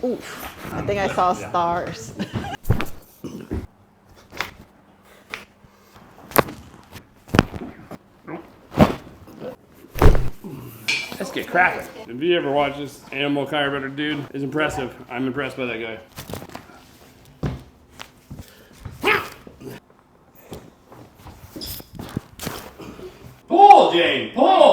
Oof, I think I saw stars. Let's get cracking. If you ever watch this animal chiropractor dude, it's impressive. I'm impressed by that guy. Pull, Jane, pull!